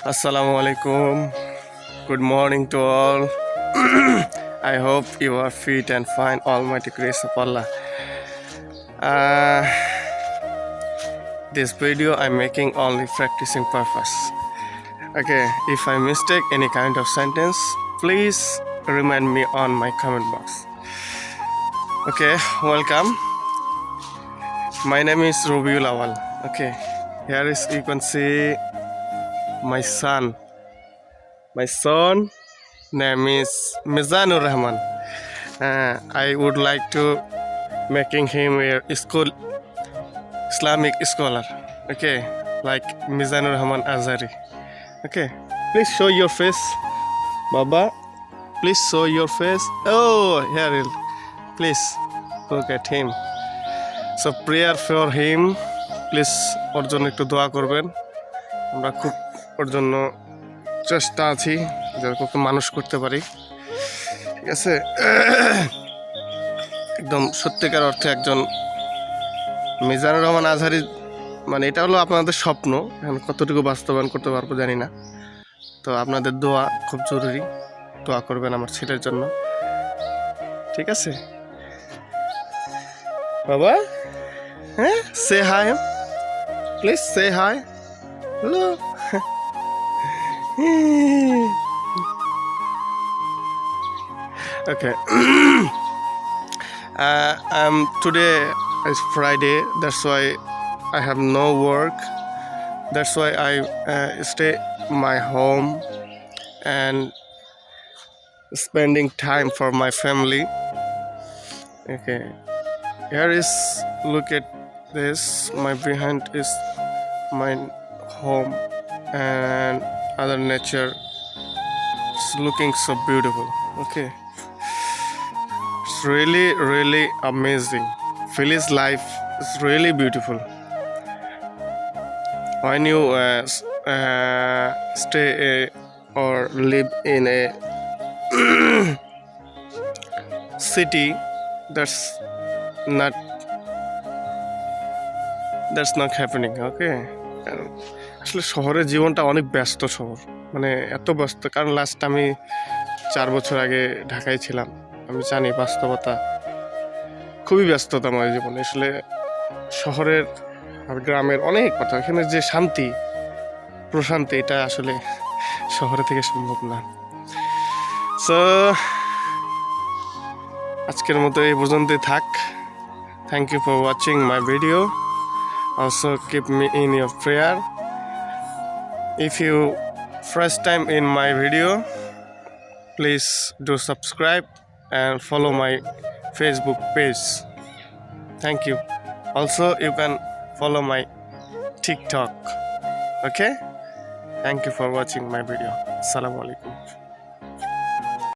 Assalamu alaikum. Good morning to all. I hope you are fit and fine. Almighty grace of Allah. This video I'm making only practicing purpose. Okay, if I mistake any kind of sentence, please remind me on my comment box. Okay, welcome. My name is Robiwul Awall. Okay, here is you can see my son. My son name is Mizanur Rahman. I would like to making him a school Islamic scholar. Okay, like Mizanur Rahman Azari. Okay, please show your face, Baba. Please show your face. Oh, here, please look at him. So prayer for him. Please ওর জন্য একটু দোয়া করবেন। আমরা খুব ওর জন্য চেষ্টা আছি যেরকম মানুষ করতে পারি। ঠিক আছে, একদম সত্যিকার অর্থে একজন মিজানুর রহমান আজহারি মানে এটা হলো আপনাদের স্বপ্ন, এখন কতটুকু বাস্তবায়ন করতে পারবো জানি না। তো আপনাদের দোয়া খুব জরুরি, দোয়া করবেন আমার ছেলের জন্য। ঠিক আছে বাবা, হ্যাঁ, say hi, please say hi. Hello. Okay. Today is Friday. That's why I have no work. That's why I stay my home and spending time for my family. Okay. Here is, look at this. My behind is my home and other nature. It's looking so beautiful. Okay. It's really amazing. Philly's life is really beautiful. When you stay or live in a city, that's not happening. Okay. আসলে শহরের জীবনটা অনেক ব্যস্ত শহর, মানে এত ব্যস্ত, কারণ লাস্ট আমি 4 বছর আগে ঢাকায় ছিলাম। আমি জানি বাস্তবতা খুবই ব্যস্ততাময় জীবন। আসলে শহরের আর গ্রামের অনেক কথা, এখানে যে শান্তি প্রশান্তি এটা আসলে শহরে থেকে সম্ভব না। সো আজকের মতো এই পর্যন্তই থাক। Thank you for watching my video. Also keep me in your prayer. If you first time in my video, please do subscribe and follow my Facebook page. Thank you. Also you can follow my TikTok. Okay, thank you for watching my video. Assalamu alaikum.